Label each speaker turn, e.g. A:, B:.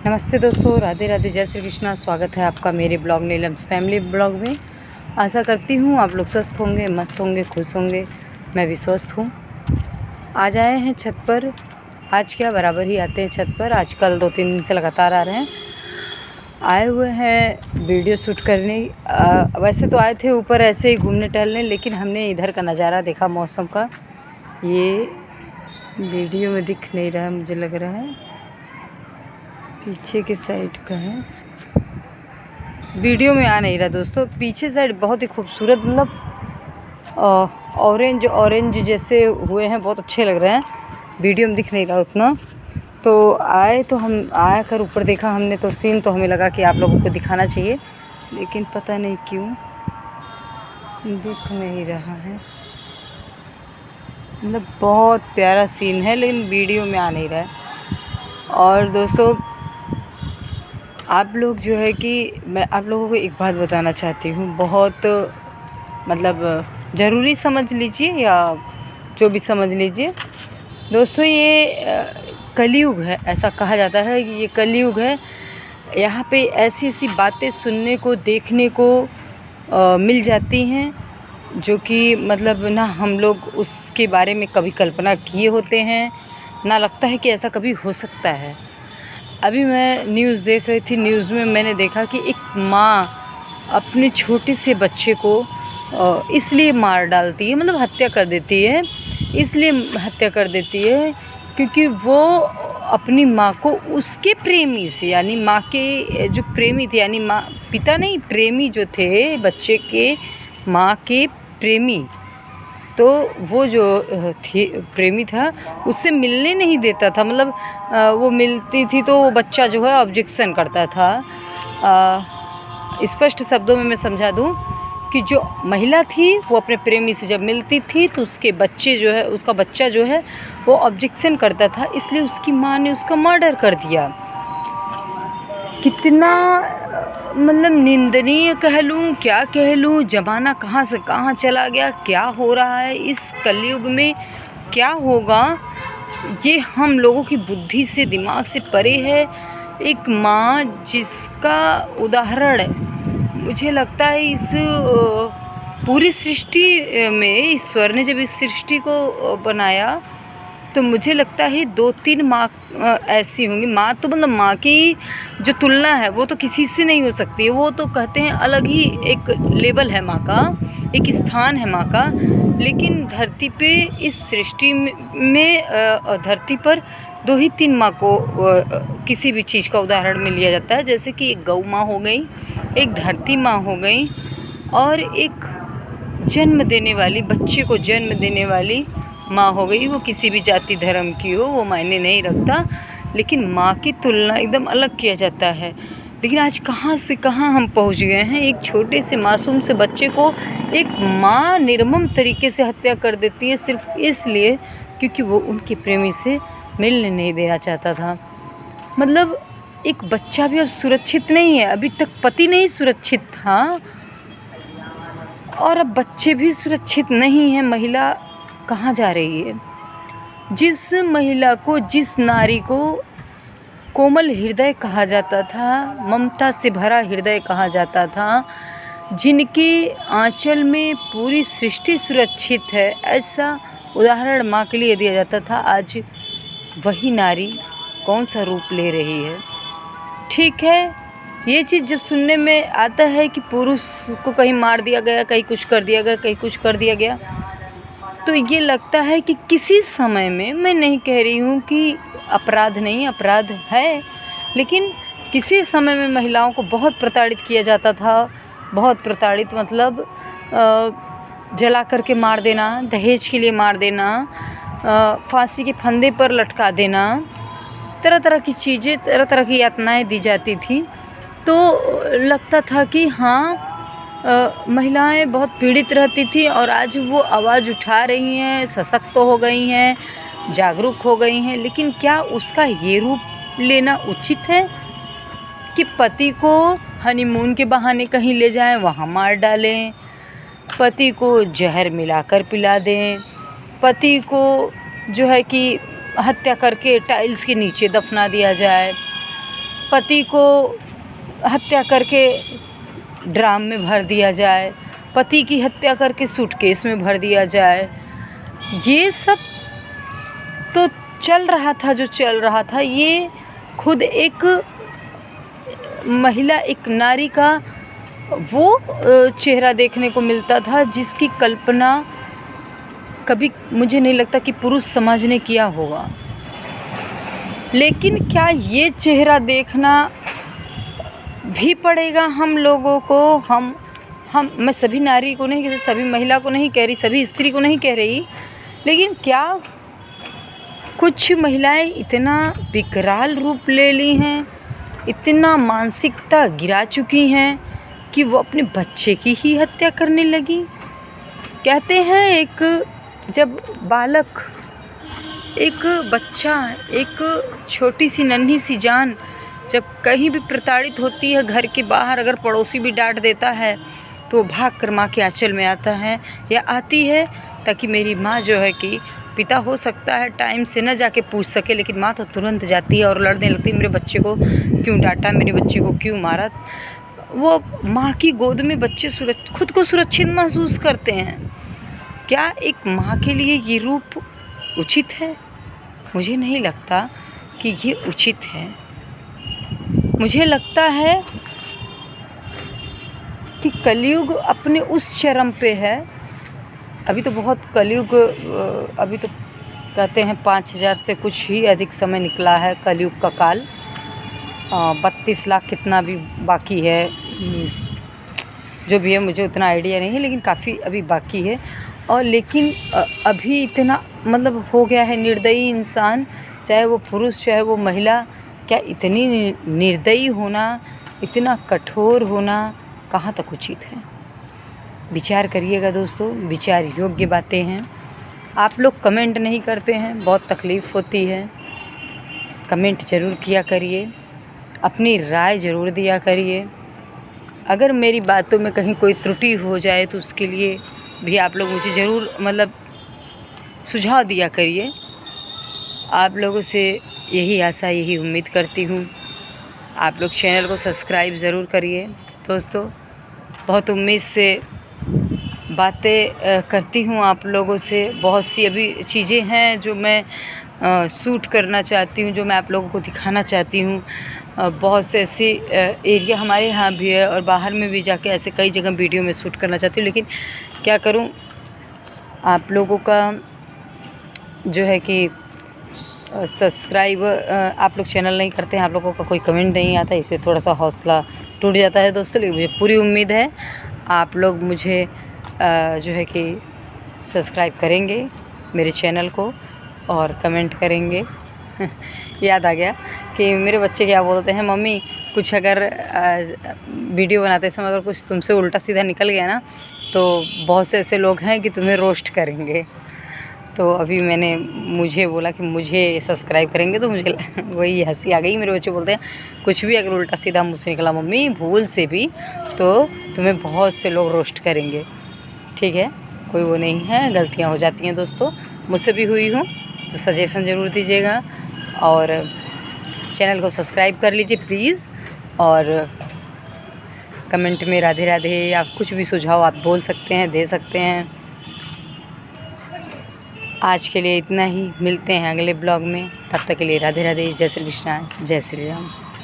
A: नमस्ते दोस्तों, राधे राधे, जय श्री कृष्णा। स्वागत है आपका मेरे ब्लॉग नीलम्स फैमिली ब्लॉग में। आशा करती हूँ आप लोग स्वस्थ होंगे, मस्त होंगे, खुश होंगे। मैं भी स्वस्थ हूँ। आज आए हैं छत पर। आज क्या बराबर ही आते हैं छत पर, आजकल 2-3 दिन से लगातार आ रहे हैं। आए हुए हैं वीडियो शूट करने। वैसे तो आए थे ऊपर ऐसे ही घूमने टहलने, लेकिन हमने इधर का नज़ारा देखा मौसम का। ये वीडियो में दिख नहीं रहा है, मुझे लग रहा है पीछे के साइड का है, वीडियो में आ नहीं रहा दोस्तों। पीछे साइड बहुत ही खूबसूरत, मतलब ऑरेंज जैसे हुए हैं, बहुत अच्छे लग रहे हैं। वीडियो में दिख नहीं रहा उतना। तो आए तो हम आया कर ऊपर देखा हमने, तो सीन तो हमें लगा कि आप लोगों को दिखाना चाहिए, लेकिन पता नहीं क्यों दिख नहीं रहा है। मतलब बहुत प्यारा सीन है, लेकिन वीडियो में आ नहीं रहा है। और दोस्तों, आप लोग जो है कि मैं आप लोगों को एक बात बताना चाहती हूँ, बहुत मतलब ज़रूरी समझ लीजिए या जो भी समझ लीजिए। दोस्तों, ये कलयुग है, ऐसा कहा जाता है कि ये कलयुग है। यहाँ पे ऐसी ऐसी बातें सुनने को, देखने को मिल जाती हैं जो कि मतलब ना हम लोग उसके बारे में कभी कल्पना किए होते हैं, ना लगता है कि ऐसा कभी हो सकता है। अभी मैं न्यूज़ देख रही थी, न्यूज़ में मैंने देखा कि एक माँ अपने छोटे से बच्चे को इसलिए मार डालती है, मतलब हत्या कर देती है। इसलिए हत्या कर देती है क्योंकि वो अपनी माँ को उसके प्रेमी से, यानी माँ के जो प्रेमी थे, यानी माँ पिता नहीं, प्रेमी जो थे बच्चे के, माँ के प्रेमी, तो वो जो थी प्रेमी था उससे मिलने नहीं देता था। मतलब वो मिलती थी तो वो बच्चा जो है ऑब्जेक्शन करता था। स्पष्ट शब्दों में मैं समझा दूं कि जो महिला थी वो अपने प्रेमी से जब मिलती थी तो उसके बच्चे जो है, उसका बच्चा जो है वो ऑब्जेक्शन करता था, इसलिए उसकी माँ ने उसका मर्डर कर दिया। कितना मतलब निंदनीय कह लूँ, क्या कह लूँ, ज़माना कहाँ से कहाँ चला गया, क्या हो रहा है इस कलयुग में, क्या होगा ये हम लोगों की बुद्धि से, दिमाग से परे है। एक माँ जिसका उदाहरण मुझे लगता है इस पूरी सृष्टि में ईश्वर ने जब इस सृष्टि को बनाया तो मुझे लगता है 2-3 माँ ऐसी होंगी। माँ तो मतलब माँ की जो तुलना है वो तो किसी से नहीं हो सकती है। वो तो कहते हैं अलग ही एक लेवल है माँ का, एक स्थान है माँ का। लेकिन धरती पे, इस सृष्टि में धरती पर 2 ही 3 माँ को किसी भी चीज़ का उदाहरण में लिया जाता है। जैसे कि एक गौ माँ हो गई, एक धरती माँ हो गई, और एक जन्म देने वाली, बच्चे को जन्म देने वाली माँ हो गई। वो किसी भी जाति धर्म की हो, वो मायने नहीं रखता, लेकिन माँ की तुलना एकदम अलग किया जाता है। लेकिन आज कहाँ से कहाँ हम पहुँच गए हैं। एक छोटे से मासूम से बच्चे को एक माँ निर्मम तरीके से हत्या कर देती है, सिर्फ इसलिए क्योंकि वो उनके प्रेमी से मिलने नहीं देना चाहता था। मतलब एक बच्चा भी अब सुरक्षित नहीं है। अभी तक पति नहीं सुरक्षित था और अब बच्चे भी सुरक्षित नहीं हैं। महिला कहाँ जा रही है? जिस महिला को, जिस नारी को कोमल हृदय कहा जाता था, ममता से भरा हृदय कहा जाता था, जिनके आंचल में पूरी सृष्टि सुरक्षित है, ऐसा उदाहरण माँ के लिए दिया जाता था, आज वही नारी कौन सा रूप ले रही है। ठीक है, ये चीज़ जब सुनने में आता है कि पुरुष को कहीं मार दिया गया, कहीं कुछ कर दिया गया, कहीं कुछ कर दिया गया, तो ये लगता है कि किसी समय में, मैं नहीं कह रही हूँ कि अपराध नहीं, अपराध है, लेकिन किसी समय में महिलाओं को बहुत प्रताड़ित किया जाता था। बहुत प्रताड़ित मतलब जला करके मार देना, दहेज के लिए मार देना, फांसी के फंदे पर लटका देना, तरह तरह की चीज़ें, तरह तरह की यातनाएं दी जाती थी। तो लगता था कि हाँ, महिलाएं बहुत पीड़ित रहती थी, और आज वो आवाज़ उठा रही हैं, सशक्त हो गई हैं, जागरूक हो गई हैं। लेकिन क्या उसका ये रूप लेना उचित है कि पति को हनीमून के बहाने कहीं ले जाएं, वहाँ मार डालें, पति को जहर मिलाकर पिला दें, पति को जो है कि हत्या करके टाइल्स के नीचे दफना दिया जाए, पति को हत्या करके ड्राम में भर दिया जाए, पति की हत्या करके सूटकेस में भर दिया जाए। ये सब तो चल रहा था जो चल रहा था। ये खुद एक महिला, एक नारी का वो चेहरा देखने को मिलता था जिसकी कल्पना कभी मुझे नहीं लगता कि पुरुष समाज ने किया होगा। लेकिन क्या ये चेहरा देखना भी पड़ेगा हम लोगों को? मैं सभी नारी को नहीं, सभी महिला को नहीं कह रही, सभी स्त्री को नहीं कह रही, लेकिन क्या कुछ महिलाएं इतना विकराल रूप ले ली हैं, इतना मानसिकता गिरा चुकी हैं कि वो अपने बच्चे की ही हत्या करने लगी। कहते हैं एक जब बालक, एक बच्चा, एक छोटी सी नन्ही सी जान जब कहीं भी प्रताड़ित होती है, घर के बाहर अगर पड़ोसी भी डांट देता है तो भाग कर माँ के आंचल में आता है या आती है, ताकि मेरी माँ जो है कि पिता हो सकता है टाइम से न जाके पूछ सके, लेकिन माँ तो तुरंत जाती है और लड़ने लगती है, मेरे बच्चे को क्यों डांटा, मेरे बच्चे को क्यों मारा। वो माँ की गोद में बच्चे खुद को सुरक्षित महसूस करते हैं। क्या एक माँ के लिए ये रूप उचित है? मुझे नहीं लगता कि ये उचित है। मुझे लगता है कि कलयुग अपने उस चरम पे है। अभी तो बहुत कलयुग, अभी तो कहते हैं 5000 से कुछ ही अधिक समय निकला है कलयुग का काल। 32 लाख कितना भी बाकी है, जो भी है मुझे उतना आइडिया नहीं है, लेकिन काफ़ी अभी बाकी है। और लेकिन अभी इतना मतलब हो गया है निर्दयी इंसान, चाहे वो पुरुष चाहे वो महिला। क्या इतनी निर्दयी होना, इतना कठोर होना कहाँ तक उचित है? विचार करिएगा दोस्तों, विचार योग्य बातें हैं। आप लोग कमेंट नहीं करते हैं, बहुत तकलीफ़ होती है। कमेंट ज़रूर किया करिए, अपनी राय ज़रूर दिया करिए। अगर मेरी बातों में कहीं कोई त्रुटि हो जाए तो उसके लिए भी आप लोग मुझे ज़रूर मतलब सुझाव दिया करिए। आप लोगों से यही आशा, यही उम्मीद करती हूँ। आप लोग चैनल को सब्सक्राइब ज़रूर करिए दोस्तों। बहुत उम्मीद से बातें करती हूँ आप लोगों से। बहुत सी अभी चीज़ें हैं जो मैं शूट करना चाहती हूँ, जो मैं आप लोगों को दिखाना चाहती हूँ। बहुत से ऐसी एरिया हमारे यहाँ भी है और बाहर में भी जाके ऐसे कई जगह वीडियो में शूट करना चाहती हूँ, लेकिन क्या करूँ, आप लोगों का जो है कि सब्सक्राइब आप लोग चैनल नहीं करते हैं, आप लोगों का कोई कमेंट नहीं आता, इससे थोड़ा सा हौसला टूट जाता है दोस्तों। लेकिन मुझे पूरी उम्मीद है आप लोग मुझे जो है कि सब्सक्राइब करेंगे मेरे चैनल को और कमेंट करेंगे। याद आ गया कि मेरे बच्चे क्या बोलते हैं, मम्मी कुछ अगर वीडियो बनाते समय अगर कुछ तुमसे उल्टा सीधा निकल गया ना, तो बहुत से ऐसे लोग हैं कि तुम्हें रोस्ट करेंगे। तो अभी मैंने मुझे बोला कि मुझे सब्सक्राइब करेंगे, तो मुझे वही हंसी आ गई। मेरे बच्चे बोलते हैं कुछ भी अगर उल्टा सीधा मुँह से निकला मम्मी भूल से भी, तो तुम्हें बहुत से लोग रोस्ट करेंगे। ठीक है, कोई वो नहीं है, गलतियाँ हो जाती हैं दोस्तों, मुझसे भी हुई हूँ। तो सजेशन ज़रूर दीजिएगा और चैनल को सब्सक्राइब कर लीजिए प्लीज़। और कमेंट में राधे राधे या कुछ भी सुझाव आप बोल सकते हैं, दे सकते हैं। आज के लिए इतना ही, मिलते हैं अगले ब्लॉग में। तब तक के लिए राधे राधे, जय श्री कृष्ण, जय श्री राम।